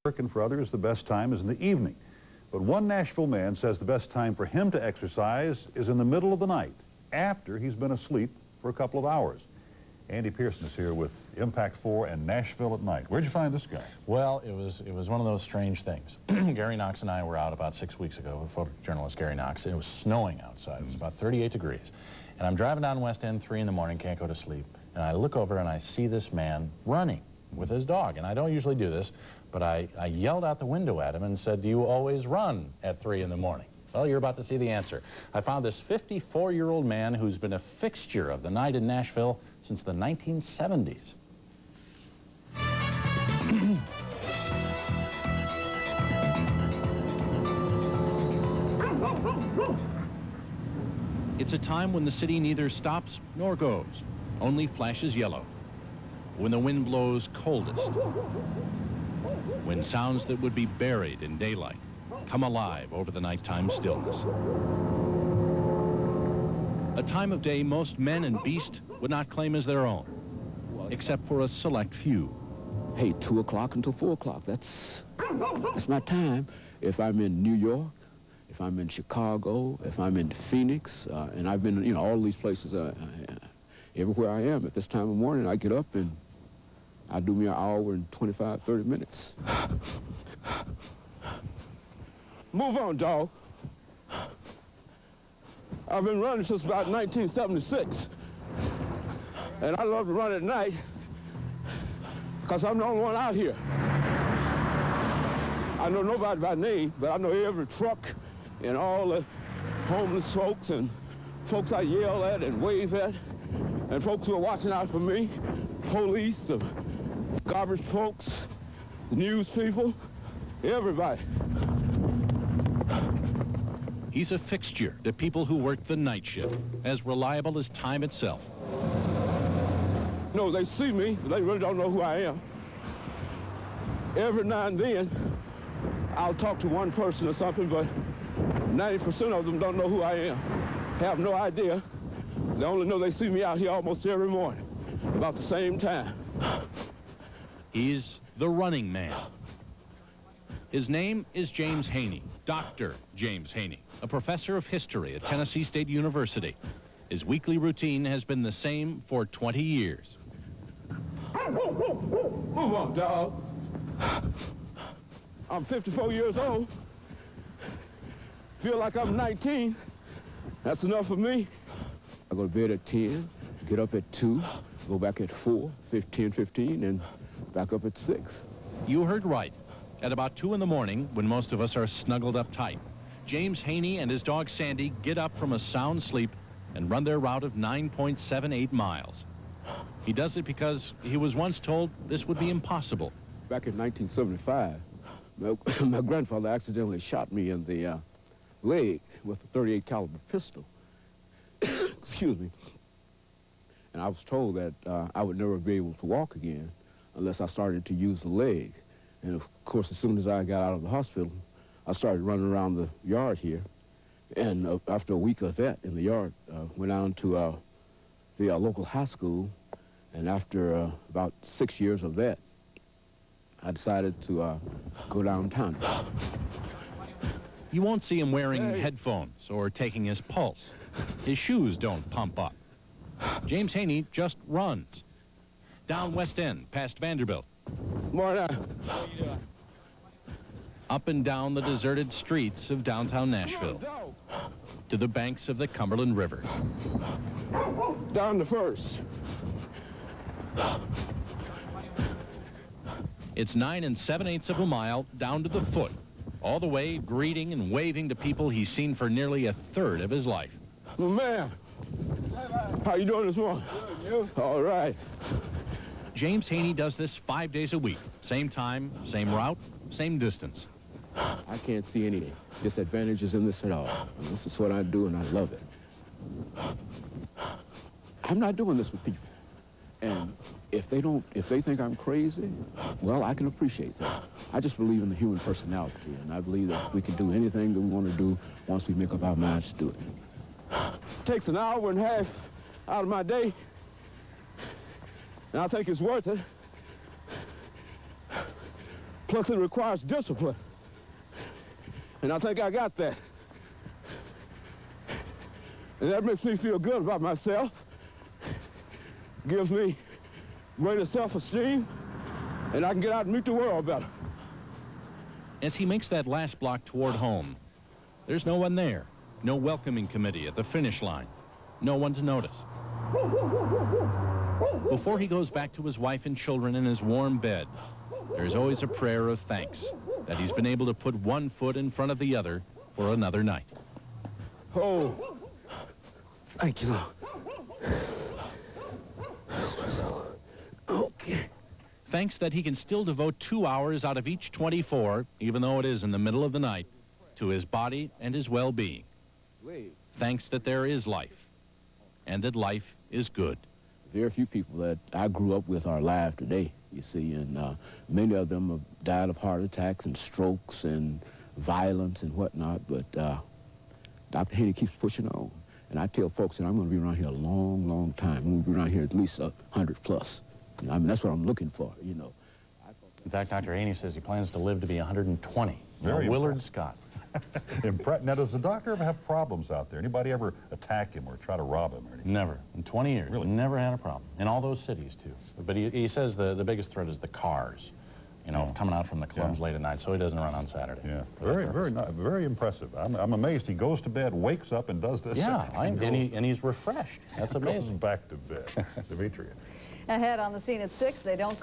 work, and for others, the best time is in the evening. But one Nashville man says the best time for him to exercise is in the middle of the night, after he's been asleep for a couple of hours. Andy Pearson is here with Impact 4 and Nashville at Night. Where'd you find this guy? Well, it was one of those strange things. Gary Knox and I were out about 6 weeks ago with photojournalist Gary Knox. It was snowing outside. It was about 38 degrees. And I'm driving down West End 3 in the morning, can't go to sleep. And I look over and I see this man running with his dog. And I don't usually do this, but I yelled out the window at him and said, "Do you always run at 3 in the morning?" Well, you're about to see the answer. I found this 54-year-old man who's been a fixture of the night in Nashville since the 1970s. It's a time when the city neither stops nor goes, only flashes yellow. When the wind blows coldest. When sounds that would be buried in daylight come alive over the nighttime stillness. A time of day most men and beast would not claim as their own, except for a select few. Hey, 2 o'clock until 4 o'clock, that's my time. If I'm in New York, if I'm in Chicago, if I'm in Phoenix, and I've been, all these places, everywhere I am at this time of morning, I get up and I do me an hour and 25, 30 minutes. Move on, dog. I've been running since about 1976. And I love to run at night because I'm the only one out here. I know nobody by name, but I know every truck and all the homeless folks and folks I yell at and wave at, and folks who are watching out for me, police, the garbage folks, the news people, everybody. He's a fixture to people who work the night shift, as reliable as time itself. No, they see me, but they really don't know who I am. Every now and then, I'll talk to one person or something, but 90% of them don't know who I am, have no idea. They only know they see me out here almost every morning, about the same time. He's the running man. His name is James Haney, Dr. James Haney, a professor of history at Tennessee State University. His weekly routine has been the same for 20 years. Move on, dog. I'm 54 years old. Feel like I'm 19. That's enough for me. I go to bed at 10, get up at 2, go back at 4, 15, and back up at 6. You heard right. At about 2 in the morning, when most of us are snuggled up tight, James Haney and his dog Sandy get up from a sound sleep and run their route of 9.78 miles. He does it because he was once told this would be impossible. Back in 1975, my grandfather accidentally shot me in the leg with a .38 caliber pistol. Excuse me. And I was told that I would never be able to walk again unless I started to use the leg. And of course, as soon as I got out of the hospital, I started running around the yard here. And after a week of that in the yard, went down to the local high school. And after about 6 years of that, I decided to go downtown. You won't see him wearing headphones or taking his pulse. His shoes don't pump up. James Haney just runs. Down West End, past Vanderbilt. Morning. How you doing? Up and down the deserted streets of downtown Nashville. To the banks of the Cumberland River. Down to First. It's 9 7/8 of a mile down to the foot, all the way greeting and waving to people he's seen for nearly a third of his life. Well, man, how you doing this morning? Good, you? All right. James Haney does this 5 days a week. Same time, same route, same distance. I can't see any disadvantages in this at all. And this is what I do, and I love it. I'm not doing this with people. And if they think I'm crazy, well, I can appreciate that. I just believe in the human personality, and I believe that we can do anything that we want to do once we make up our minds to do it. Takes an hour and a half out of my day, and I think it's worth it. Plus, it requires discipline. And I think I got that. And that makes me feel good about myself. Gives me greater self-esteem, and I can get out and meet the world better. As he makes that last block toward home, there's no one there. No welcoming committee at the finish line. No one to notice. Before he goes back to his wife and children in his warm bed, there's always a prayer of thanks that he's been able to put one foot in front of the other for another night. Oh, thank you, Lord. Okay. Thanks that he can still devote 2 hours out of each 24, even though it is in the middle of the night, to his body and his well-being. Thanks that there is life, and that life is good. Very few people that I grew up with are alive today, you see, and many of them have died of heart attacks and strokes and violence and whatnot, but Dr. Haney keeps pushing on. And I tell folks that I'm going to be around here a long, long time. I'm going to be around here at least 100 plus. You know, I mean, that's what I'm looking for, you know. In fact, Dr. Haney says he plans to live to be 120. Very Willard Scott. Now, does the doctor ever have problems out there? Anybody ever attack him or try to rob him or anything? Never. In 20 years. Really? Never had a problem. In all those cities, too. But he says the biggest threat is the cars, you know, coming out from the clubs late at night, so he doesn't run on Saturday. Yeah. Very impressive. I'm amazed. He goes to bed, wakes up, and does this. Yeah, and he's refreshed. That's amazing. Goes back to bed. Demetria. Ahead on the scene at 6, they don't